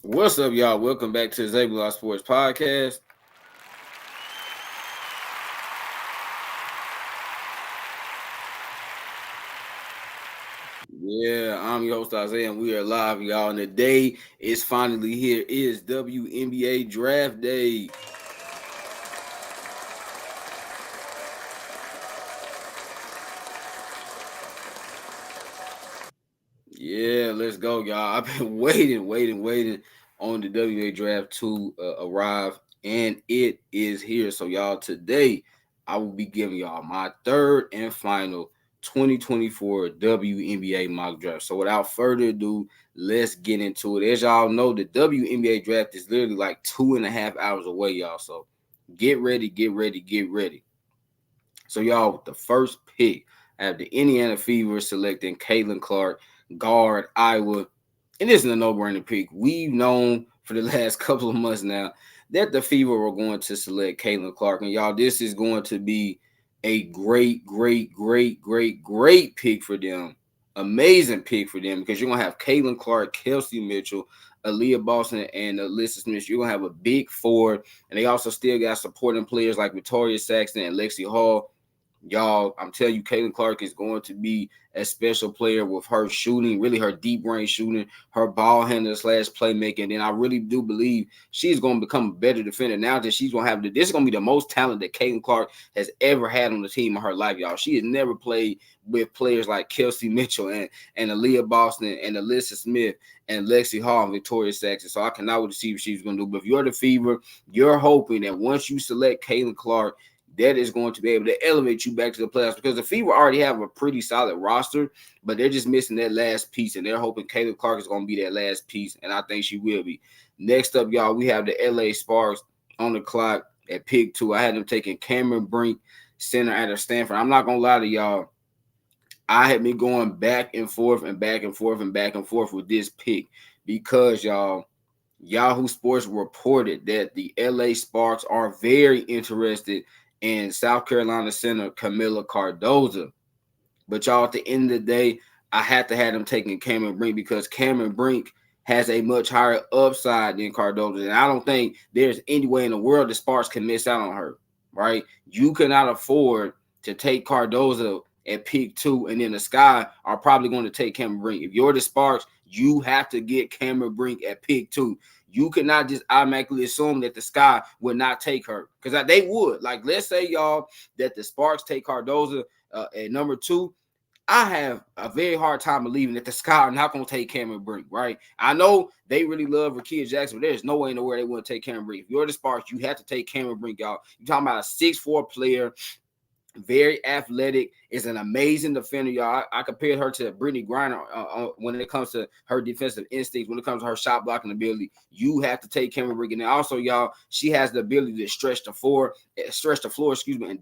What's up, y'all? Welcome back to the Zabula Sports Podcast. Yeah, I'm your host Isaiah, and we are live, y'all. And the day is finally here. It is WNBA Draft Day. Yeah, let's go, y'all. I've been waiting on the WNBA draft to arrive, and it is here. So, y'all, today I will be giving y'all my third and final 2024 WNBA mock draft. So, without further ado, let's get into it. As y'all know, the WNBA draft is literally like 2.5 hours away, y'all. So, get ready, get ready, get ready. So, y'all, with the first pick, I have the Indiana Fever selecting Caitlin Clark, guard, Iowa. And this is a no-brainer pick. We've known for the last couple of months now that the Fever were going to select Caitlin Clark. And, y'all, this is going to be a great pick for them. Amazing pick for them because you're going to have Caitlin Clark, Kelsey Mitchell, Aaliyah Boston, and Alyssa Smith. You're going to have a big four. And they also still got supporting players like Victoria Saxton and Lexi Hall. Y'all, I'm telling you, Caitlin Clark is going to be a special player with her shooting, really her deep range shooting, her ball handler / playmaking. And I really do believe she's going to become a better defender now that she's going to have this is going to be the most talent that Caitlin Clark has ever had on the team in her life, y'all. She has never played with players like Kelsey Mitchell and Aaliyah Boston and Alyssa Smith and Lexi Hall and Victoria Saxton. So I cannot wait to see what she's going to do. But if you're the Fever, you're hoping that once you select Caitlin Clark, that is going to be able to elevate you back to the playoffs because the Fever already have a pretty solid roster, but they're just missing that last piece, and they're hoping Caitlin Clark is going to be that last piece, and I think she will be. Next up, y'all, we have the LA Sparks on the clock at pick 2. I had them taking Cameron Brink, center out of Stanford. I'm not going to lie to y'all. I had been going back and forth and back and forth and back and forth with this pick because, y'all, Yahoo Sports reported that the LA Sparks are very interested in South Carolina center Camila Cardoza. But y'all, at the end of the day, I had to have them taking Cameron Brink because Cameron Brink has a much higher upside than Cardoza. And I don't think there's any way in the world the Sparks can miss out on her, right? You cannot afford to take Cardoza at pick 2, and then the Sky are probably going to take Cameron Brink. If you're the Sparks, you have to get Cameron Brink at pick 2. You cannot just automatically assume that the Sky would not take her because they would. Like, let's say, y'all, that the Sparks take Cardoza at number 2. I have a very hard time believing that the Sky are not going to take Cameron Brink, right? I know they really love Rakia Jackson, but there's no way in the world they want to take Cameron Brink. If you're the Sparks, you have to take Cameron Brink, y'all. You're talking about a 6'4" player, very athletic, is an amazing defender, y'all. I compared her to Brittany Griner when it comes to her defensive instincts, when it comes to her shot blocking ability. You have to take Cameron Brink. And also, y'all, she has the ability to stretch the floor, and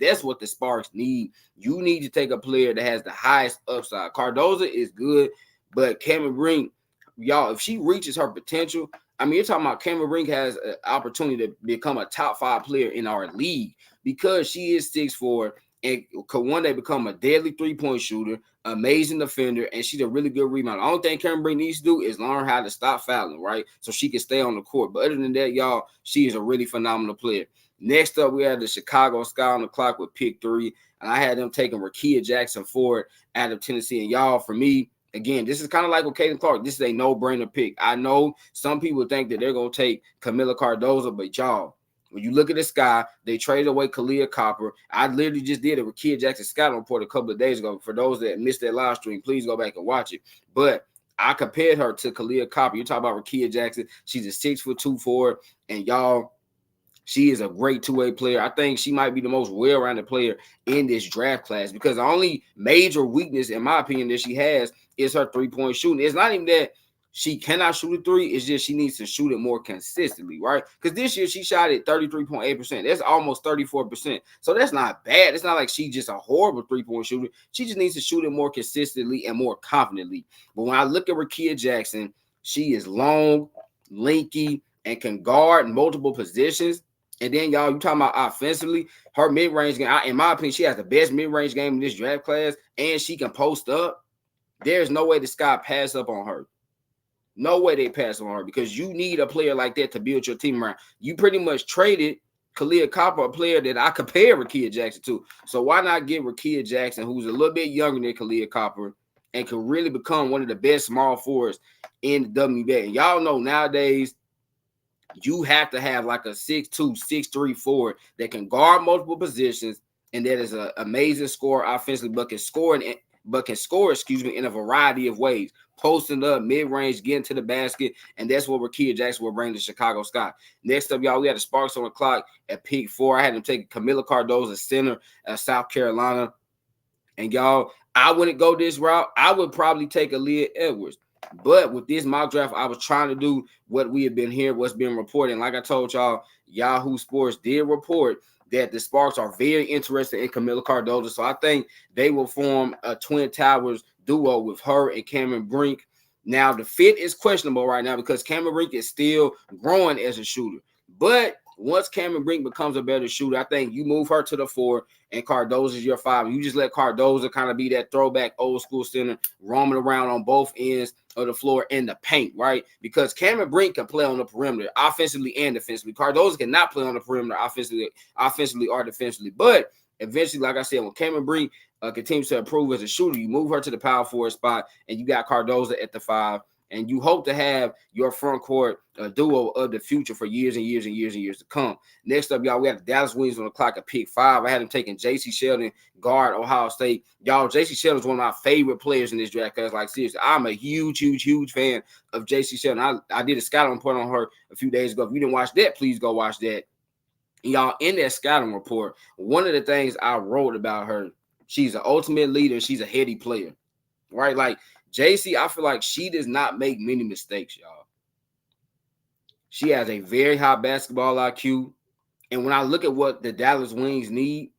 that's what the Sparks need. You need to take a player that has the highest upside. Cardoza is good, but Cameron Brink, y'all, if she reaches her potential, I mean, you're talking about Cameron Brink has an opportunity to become a top 5 player in our league because she is 6'4", and could one day become a deadly three-point shooter, amazing defender, and she's a really good rebounder. The only thing Cameron Brink needs to do is learn how to stop fouling, right? So she can stay on the court. But other than that, y'all, she is a really phenomenal player. Next up, we had the Chicago Sky on the clock with pick 3, and I had them taking Rakia Jackson Ford out of Tennessee. And y'all, for me, again, this is kind of like with Caitlin Clark. This is a no-brainer pick. I know some people think that they're going to take Camila Cardoza, but y'all, when you look at the Sky, they traded away Kalia Copper. I literally just did a Rakia Jackson Scott report a couple of days ago. For those that missed that live stream, please go back and watch it. But I compared her to Kalia Copper. You talk about Rakia Jackson. She's a 6'2" forward, and y'all, she is a great two-way player. I think she might be the most well-rounded player in this draft class because the only major weakness, in my opinion, that she has is her three-point shooting. It's not even that she cannot shoot a 3. It's just she needs to shoot it more consistently, right? Because this year she shot at 33.8%. That's almost 34%. So that's not bad. It's not like she's just a horrible three-point shooter. She just needs to shoot it more consistently and more confidently. But when I look at Rakia Jackson, she is long, lanky, and can guard multiple positions. And then, y'all, you talking about offensively, her mid-range game, in my opinion, she has the best mid-range game in this draft class, and she can post up. There's no way the Sky pass up on her. No way they pass on her because you need a player like that to build your team around. You pretty much traded Kalia Copper, a player that I compare Rakia Jackson to. So why not get Rakia Jackson, who's a little bit younger than Kalia Copper and could really become one of the best small forwards in the WNBA? And y'all know nowadays you have to have like a 6'2", 6'3" forward that can guard multiple positions and that is an amazing scorer offensively, but can score in a variety of ways. Posting up, mid-range, getting to the basket, and that's what Rakia Jackson will bring to Chicago Sky. Next up, y'all, we had the Sparks on the clock at pick 4. I had them take Camila Cardozo, center at South Carolina. And y'all, I wouldn't go this route. I would probably take Aaliyah Edwards. But with this mock draft, I was trying to do what we have been hearing, what's been reported. And like I told y'all, Yahoo Sports did report that the Sparks are very interested in Camila Cardozo. So I think they will form a Twin Towers duo with her and Cameron Brink. Now, the fit is questionable right now because Cameron Brink is still growing as a shooter. But once Cameron Brink becomes a better shooter, I think you move her to the 4 and Cardozo is your 5. You just let Cardozo kind of be that throwback old school center, roaming around on both ends of the floor in the paint, right? Because Cameron Brink can play on the perimeter offensively and defensively. Cardozo cannot play on the perimeter offensively or defensively. But eventually, like I said, when Cameron Brink continues to improve as a shooter, you move her to the power forward spot and you got Cardozo at the 5. And you hope to have your front court duo of the future for years and years and years and years to come. Next up, y'all, we have the Dallas Wings on the clock at pick 5. I had them taking J.C. Sheldon, guard, Ohio State. Y'all, J.C. Sheldon is one of my favorite players in this draft class. Like, seriously, I'm a huge fan of J.C. Sheldon. I did a scouting report on her a few days ago. If you didn't watch that, please go watch that. And y'all, in that scouting report, one of the things I wrote about her, she's an ultimate leader. She's a heady player, right? Like, JC, I feel like she does not make many mistakes, y'all. She has a very high basketball IQ. And when I look at what the Dallas Wings need,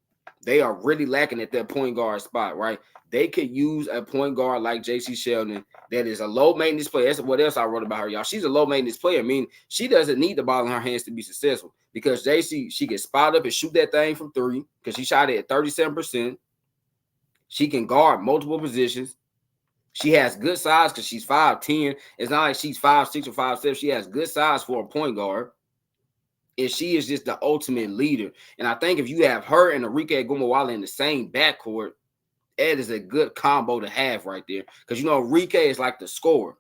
they are really lacking at that point guard spot, right? They could use a point guard like JC Sheldon that is a low-maintenance player. That's what else I wrote about her, y'all. She's a low-maintenance player. I mean, she doesn't need the ball in her hands to be successful because JC, she can spot up and shoot that thing from 3 because she shot it at 37%. She can guard multiple positions. She has good size because she's 5'10". It's not like she's 5'6" or 5'7". She has good size for a point guard. And she is just the ultimate leader. And I think if you have her and Enrique Gumawala in the same backcourt, that is a good combo to have right there. Because, you know, Enrique is like the scorer.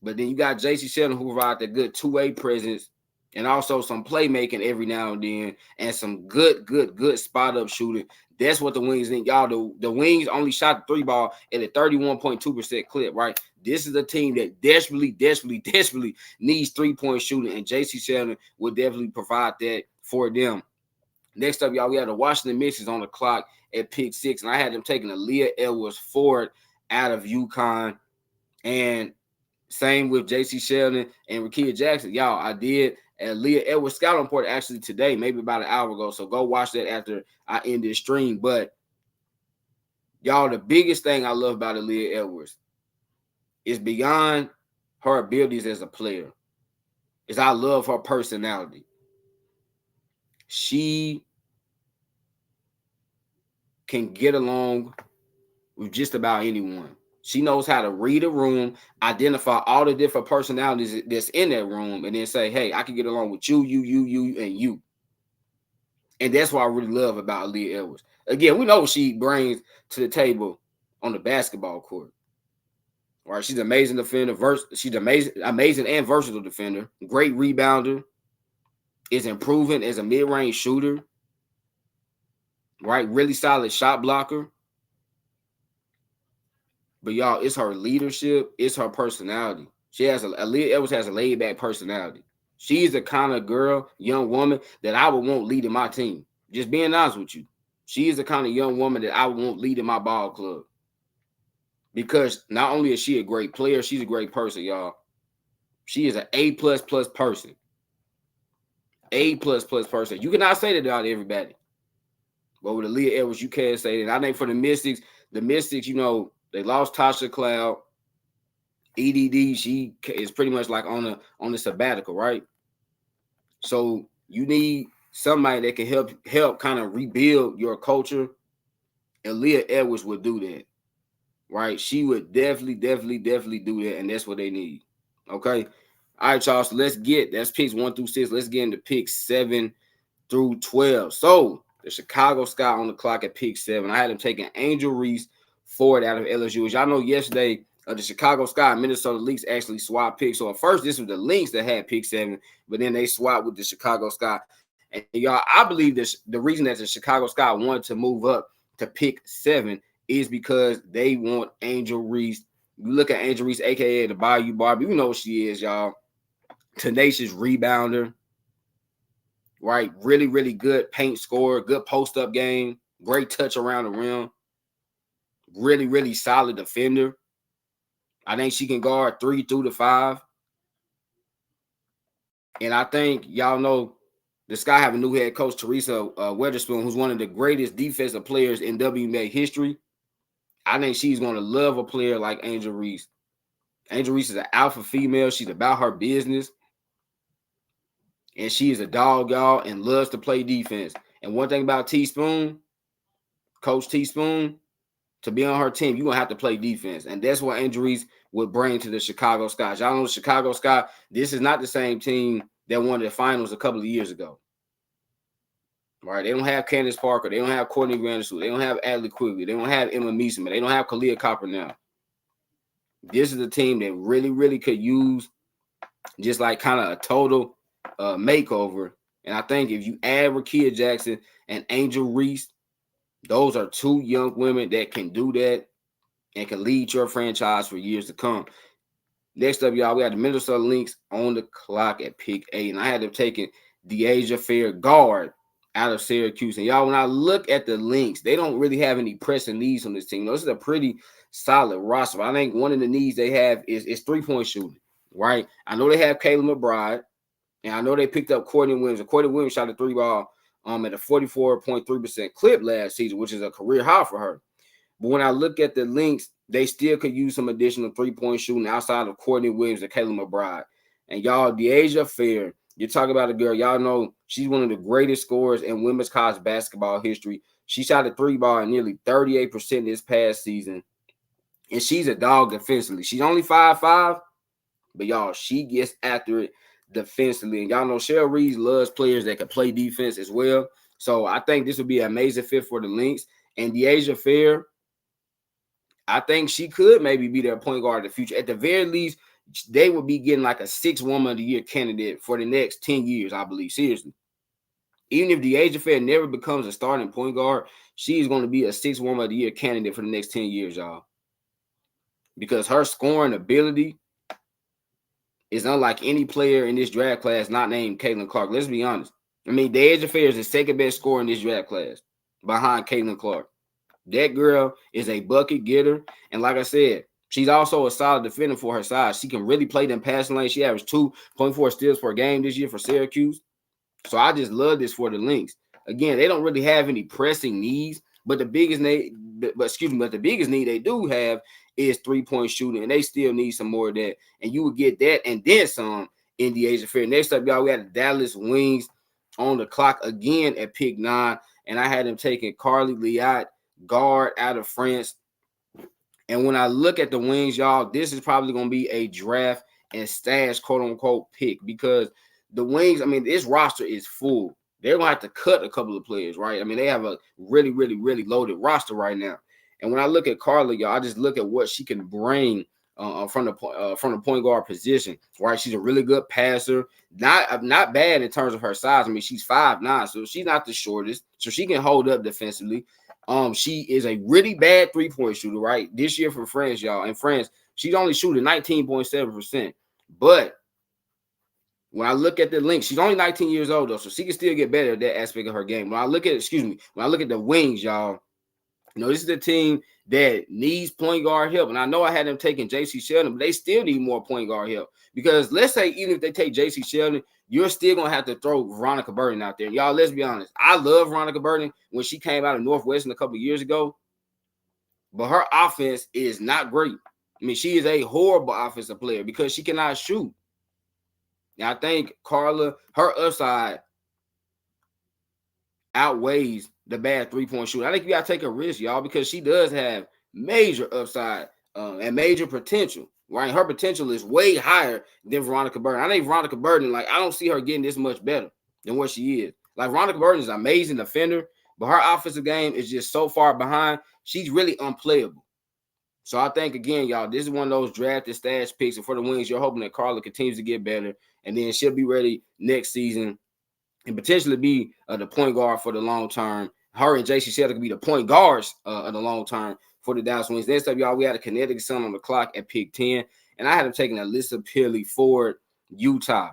But then you got J.C. Sheldon who provides a good two-way presence and also some playmaking every now and then and some good spot-up shooting. That's what the Wings need. Y'all, the Wings only shot the 3 ball at a 31.2% clip, right? This is a team that desperately needs 3-point shooting, and J.C. Sheldon will definitely provide that for them. Next up, y'all, we have the Washington Mystics on the clock at pick 6, and I had them taking Aaliyah Edwards forward out of UConn. And same with J.C. Sheldon and Rakia Jackson. Y'all, I did Aaliyah Edwards scouting report actually today, maybe about an hour ago. So go watch that after I end this stream. But y'all, the biggest thing I love about Aaliyah Edwards is beyond her abilities as a player, is I love her personality. She can get along with just about anyone. She knows how to read a room, identify all the different personalities that's in that room, and then say, hey, I can get along with you, and you. And that's what I really love about Aaliyah Edwards. Again, we know what she brings to the table on the basketball court. Right? She's an amazing defender. She's amazing and versatile defender. Great rebounder. Is improving as a mid-range shooter. Right? Really solid shot blocker. But y'all, it's her leadership. It's her personality. Aaliyah Edwards has a laid-back personality. She's the kind of girl, young woman that I would want leading my team. Just being honest with you. She is the kind of young woman that I would want leading my ball club. Because not only is she a great player, she's a great person, y'all. She is an A++ person. A++ person. You cannot say that about everybody. But with Aaliyah Edwards, you can't say that. I think for the Mystics, you know, they lost Tasha Cloud. EDD, she is pretty much like on a sabbatical, right? So you need somebody that can help kind of rebuild your culture. And Aaliyah Edwards would do that. right? She would definitely do that, and that's what they need. Okay. All right, y'all. So that's picks 1 through 6. Let's get into picks 7 through 12. So the Chicago Sky on the clock at pick 7. I had them taking Angel Reese forward out of LSU. As y'all know, yesterday the Chicago Sky and Minnesota Lynx actually swapped picks. So at first, this was the Lynx that had pick 7, but then they swapped with the Chicago Sky. And y'all, I believe this. The reason that the Chicago Sky wanted to move up to pick 7 is because they want Angel Reese. You look at Angel Reese, aka the Bayou Barbie. You know what she is, y'all. Tenacious rebounder, right? Really good paint scorer, good post-up game, great touch around the rim, really solid defender. I think she can guard 3 through the 5. And I think y'all know the Sky have a new head coach, Teresa Weatherspoon, who's one of the greatest defensive players in WNBA history. I think she's going to love a player like Angel Reese. Angel Reese is an alpha female. She's about her business. And she is a dog, y'all, and loves to play defense. And one thing about Coach Teaspoon, to be on her team, you're going to have to play defense. And that's what Angel Reese would bring to the Chicago Sky. Y'all know the Chicago Sky, this is not the same team that won the finals a couple of years ago. Right? They don't have Candace Parker. They don't have Courtney Granderson. They don't have Adley Quigley. They don't have Emma Meesman. They don't have Kalia Copper now. This is a team that really could use just like kind of a total makeover. And I think if you add Rakia Jackson and Angel Reese, those are 2 young women that can do that and can lead your franchise for years to come. Next up, y'all, we had the Minnesota Lynx on the clock at pick 8. And I had them taking Deasia Fair guard out of Syracuse. And y'all, when I look at the Lynx, they don't really have any pressing needs on this team. This is a pretty solid roster. I think one of the needs they have is 3-point shooting, right? I know they have Kayla McBride, and I know they picked up Courtney Williams. And Courtney Williams shot a 3-ball at a 44.3% clip last season, which is a career high for her. But when I look at the Lynx, they still could use some additional 3-point shooting outside of Courtney Williams and Kayla McBride. And y'all, Deasia Fair, you're talking about a girl, y'all know she's one of the greatest scorers in women's college basketball history. She shot a 3-ball at nearly 38% this past season. And she's a dog defensively. She's only 5'5", but y'all, she gets after it defensively. And y'all know Cheryl Reeves loves players that can play defense as well. So I think this would be an amazing fit for the Lynx. And Deasia Fair, I think she could maybe be their point guard in the future. At the very least, they would be getting like a 6th Woman of the Year candidate for the next 10 years, I believe. Seriously. Even if Deasia Fair never becomes a starting point guard, she is going to be a 6th Woman of the Year candidate for the next 10 years, y'all. Because her scoring ability is unlike any player in this draft class not named Caitlin Clark. Let's be honest. I mean, Deasia Fair is the 2nd best scorer in this draft class behind Caitlin Clark. That girl is a bucket getter. And like I said, she's also a solid defender for her size. She can really play them passing lanes. She averaged 2.4 steals per game this year for Syracuse. So I just love this for the Lynx. Again, they don't really have any pressing needs, but the biggest need they do have is 3-point shooting, and they still need some more of that. And you would get that and then some in Deasia Fair. Next up, y'all, we had the Dallas Wings on the clock again at pick 9, and I had them taking Carly Liat, guard out of France. And when I look at the Wings, y'all, this is probably going to be a draft and stash, quote-unquote, pick because the Wings, I mean, this roster is full. They're going to have to cut a couple of players, right? I mean, they have a really loaded roster right now. And when I look at Carla, y'all, I just look at what she can bring from the point guard position, right? She's a really good passer, not bad in terms of her size. I mean, she's 5'9", so she's not the shortest, so she can hold up defensively. She is a really bad 3-point shooter, right? This year for France, y'all. In France, she's only shooting 19.7%. But when I look at the Lynx, she's only 19 years old, though, so she can still get better at that aspect of her game. When I look at the Wings, y'all, you know, this is a team that needs point guard help. And I know I had them taking J.C. Sheldon, but they still need more point guard help. Because let's say even if they take J.C. Sheldon, you're still going to have to throw Veronica Burton out there. Y'all, let's be honest. I love Veronica Burton when she came out of Northwestern a couple of years ago. But her offense is not great. I mean, she is a horrible offensive player because she cannot shoot. Now, I think Carla, her upside outweighs the bad 3-point shooter. I think you got to take a risk, y'all, because she does have major upside and major potential. Right, her potential is way higher than Veronica Burton. I think Veronica Burton, like, I don't see her getting this much better than what she is. Like, Veronica Burton is an amazing defender, but her offensive game is just so far behind. She's really unplayable. So I think, again, y'all, this is one of those drafted stash picks. And for the Wings, you're hoping that Carla continues to get better, and then she'll be ready next season and potentially be the point guard for the long term. Her and J.C. Sheldon could be the point guards of the long term for the Dallas Wings. Next up, y'all, we had a Connecticut Sun on the clock at pick 10, and I had him taking Alyssa Pearley for Utah.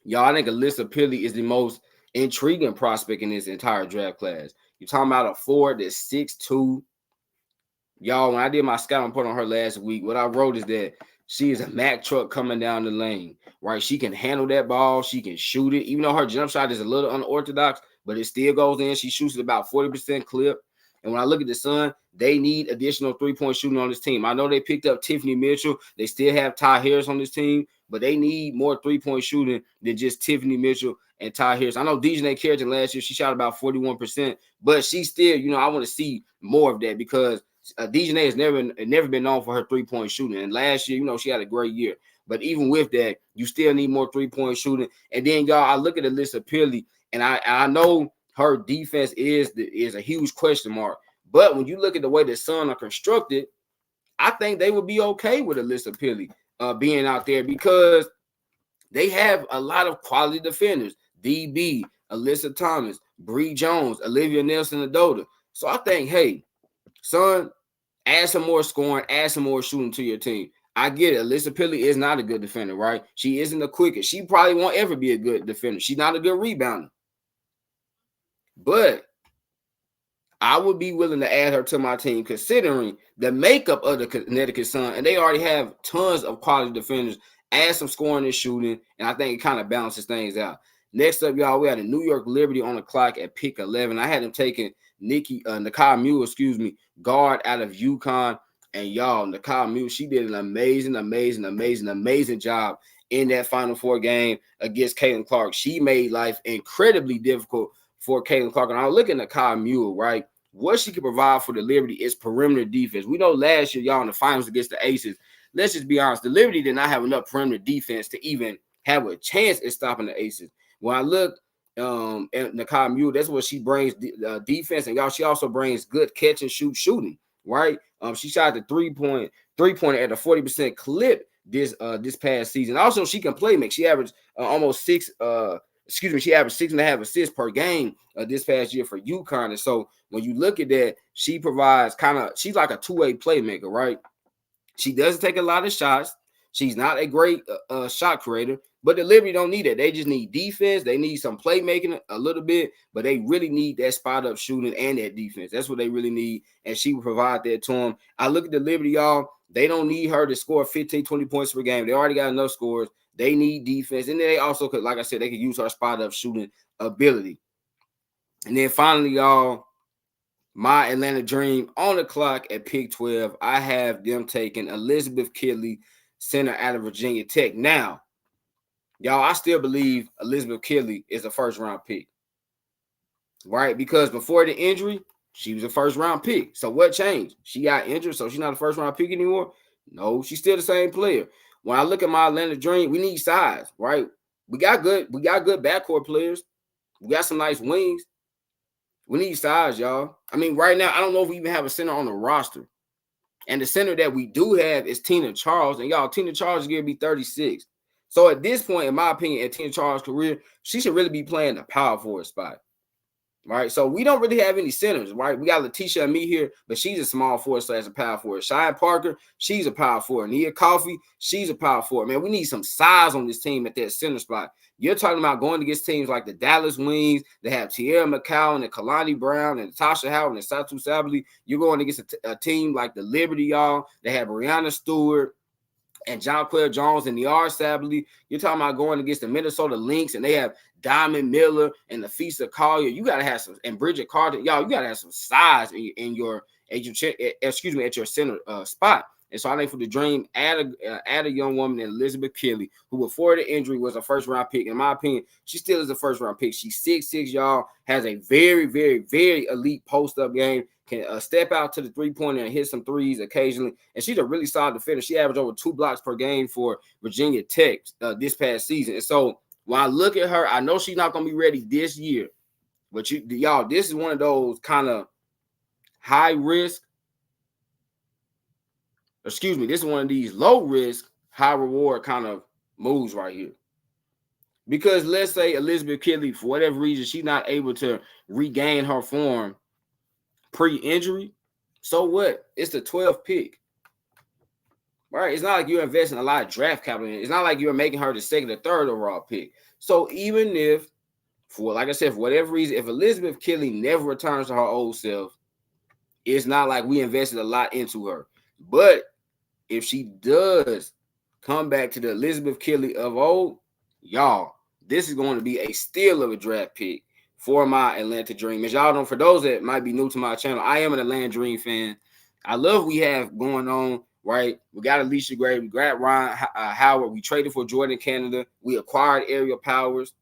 Y'all, I think Alyssa Pearley is the most intriguing prospect in this entire draft class. You're talking about a forward that's 6'2". Y'all, when I did my scouting report on her last week, what I wrote is that she is a Mack truck coming down the lane, right? She can handle that ball. She can shoot it. Even though her jump shot is a little unorthodox, but it still goes in. She shoots it about 40% clip. And when I look at the Sun, they need additional three-point shooting on this team. I know they picked up Tiffany Mitchell. They still have Ty Harris on this team, but they need more three-point shooting than just Tiffany Mitchell and Ty Harris. I know Dejanay Carrington last year, she shot about 41%, but she still, I want to see more of that because Dejanay has never been known for her three-point shooting. And last year, she had a great year. But even with that, you still need more three-point shooting. And then, y'all, I look at Alyssa Pearley, and I know her defense is a huge question mark. But when you look at the way the Sun are constructed, I think they would be okay with Alyssa Pearley being out there because they have a lot of quality defenders. DB, Alyssa Thomas, Bree Jones, Olivia Nelson-Adota. So I think, hey, Sun, add some more scoring, add some more shooting to your team. I get it. Alyssa Pearley is not a good defender, right? She isn't the quickest. She probably won't ever be a good defender. She's not a good rebounder. But I would be willing to add her to my team considering the makeup of the Connecticut Sun, and they already have tons of quality defenders. Add some scoring and shooting, and I think it kind of balances things out. Next up, y'all, we had a New York Liberty on the clock at pick 11. I had him taking Nakai Mule, guard out of UConn. And y'all, Nakai Mule, she did an amazing job in that Final Four game against Caitlin Clark. She made life incredibly difficult for Caitlin Clark. And I was looking at Nakai Mule, right? What she can provide for the Liberty is perimeter defense. We know last year, y'all, in the finals against the Aces, let's just be honest, the Liberty did not have enough perimeter defense to even have a chance at stopping the Aces. When I look at Nakai Mule, that's what she brings defense, and y'all, she also brings good catch and shoot shooting, right? She shot the three-pointer at a 40% clip this past season. Also, she can play make. She averaged she averaged 6.5 assists per game this past year for UConn. And so when you look at that, she provides she's like a two-way playmaker, right? She doesn't take a lot of shots. She's not a great shot creator, but the Liberty don't need it. They just need defense. They need some playmaking a little bit, but they really need that spot-up shooting and that defense. That's what they really need, and she will provide that to them. I look at the Liberty, y'all. They don't need her to score 15, 20 points per game. They already got enough scores. They need defense, and they also could, like I said, they could use her spot-up shooting ability. And then finally, y'all, my Atlanta Dream on the clock at pick 12. I have them taking Elizabeth Kidley, center out of Virginia Tech. Now, y'all, I still believe Elizabeth Kidley is a first-round pick, right? Because before the injury, she was a first-round pick. So what changed? She got injured, so she's not a first-round pick anymore? No, she's still the same player. When I look at my Atlanta Dream, we need size, right? We got good backcourt players. We got some nice wings. We need size, y'all. I mean, right now, I don't know if we even have a center on the roster. And the center that we do have is Tina Charles. And y'all, Tina Charles is going to be 36. So at this point, in my opinion, in Tina Charles' career, she should really be playing the power forward spot. Right? So we don't really have any centers, right? We got Letitia and me here, but she's a small forward / a power forward. Cheyenne Parker, she's a power forward. Nia Coffey, she's a power forward. Man, we need some size on this team at that center spot. You're talking about going against teams like the Dallas Wings. They have Tierra McCowan and Kalani Brown and Natasha Howard and Satu Sabali. You're going against a team like the Liberty, y'all. They have Brianna Stewart and Jonquel Jones and Niara Sabali. You're talking about going against the Minnesota Lynx, and they have Diamond Miller and Nafisa Collier. You gotta have some, and Bridget Carter. Y'all, you gotta have some size at your center spot. And so I think for the Dream, add a young woman named Elizabeth Kelly, who before the injury was a first-round pick. In my opinion, she still is a first-round pick. She's 6'6", y'all, has a very, very, very elite post-up game, can step out to the three-pointer and hit some threes occasionally. And she's a really solid defender. She averaged over 2 blocks per game for Virginia Tech this past season. And so when I look at her, I know she's not going to be ready this year. But y'all, this is one of those kind of high risk. Excuse me, this is one of these low risk, high reward kind of moves right here. Because let's say Elizabeth Kelly, for whatever reason, she's not able to regain her form pre-injury. So what? It's the 12th pick. Right? It's not like you're investing a lot of draft capital in it. It's not like you're making her the second or third overall pick. So even if, like I said, for whatever reason, if Elizabeth Kelly never returns to her old self, it's not like we invested a lot into her. But if she does come back to the Elizabeth Kelly of old, y'all, this is going to be a steal of a draft pick for my Atlanta Dream. As y'all know, for those that might be new to my channel, I am an Atlanta Dream fan. I love what we have going on, right? We got Alicia Gray, we got Ryan Howard, we traded for Jordan Canada, we acquired Aerial Powers,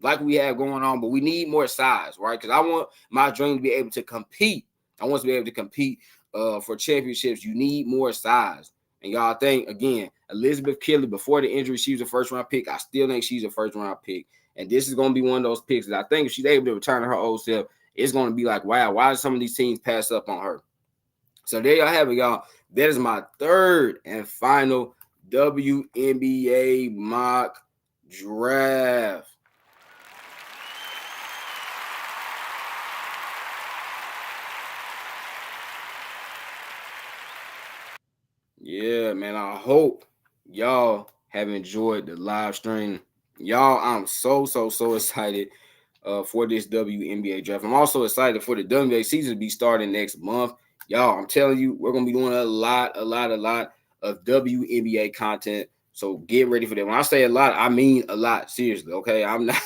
like we have going on, but we need more size, right? Because I want my Dream to be able to compete. I want to be able to compete for championships. You need more size. And y'all think, again, Elizabeth Kelly, before the injury, she was a first-round pick. I still think she's a first-round pick. And this is going to be one of those picks that I think if she's able to return to her old self, it's going to be like, wow, why did some of these teams pass up on her? So there y'all have it, y'all. That is my third and final WNBA mock draft. Yeah, man, I hope y'all have enjoyed the live stream. Y'all, I'm so excited for this WNBA draft. I'm also excited for the WNBA season to be starting next month. Y'all, I'm telling you, we're going to be doing a lot of WNBA content. So get ready for that. When I say a lot, I mean a lot. Seriously, okay? I'm not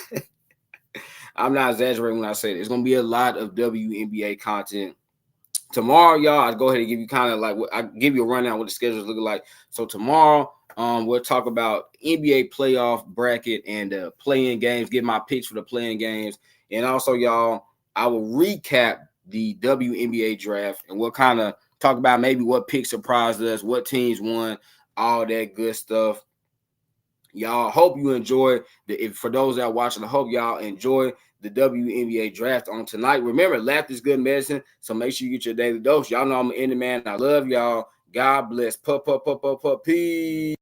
exaggerating when I say it. It's going to be a lot of WNBA content. Tomorrow, y'all, I'll go ahead and give you kind of like I give you a rundown what the schedule's looking like. So tomorrow, we'll talk about NBA playoff bracket and play-in games, get my picks for the play-in games. And also, y'all, I will recap the WNBA draft and we'll kind of talk about maybe what picks surprised us, what teams won, all that good stuff. Y'all, hope you enjoy for those that are watching, I hope y'all enjoy the WNBA draft on tonight. Remember, laughter is good medicine, so make sure you get your daily dose. Y'all know I'm an indie man. I love y'all. God bless. Peace.